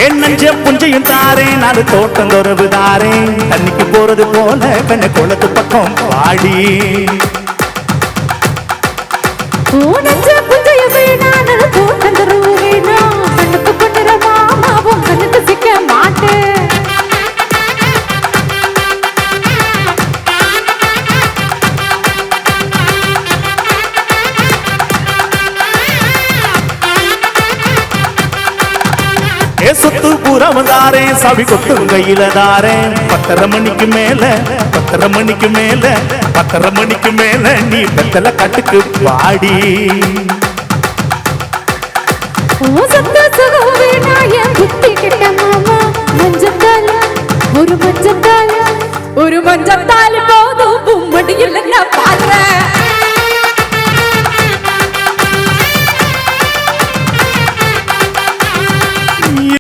என் நஞ்ச புஞ்சையும் தாரேன், நாலு தோட்டம் துறவு தாரேன். தண்ணிக்கு போறது போல கண்ண குளத்து பக்கம் பாடி. நஞ்ச புஞ்சையும் வேணா, நாலு தோட்டம் துறவு வேணா. கண்ணுக்கு பண்ணுற மாமாவும் கண்ணுக்கு சிக்க மாட்டேன். சொத்து பூரா வந்தாரேன், சாவி கொட்டும் கையில தாரேன். 10:30 மணிக்கு மேல 10:30 மணிக்கு மேல 10:30 மணிக்கு மேல நீ பெத்தல கட்டுக்கு வாடி. சத்த சுகம் வேணா, என்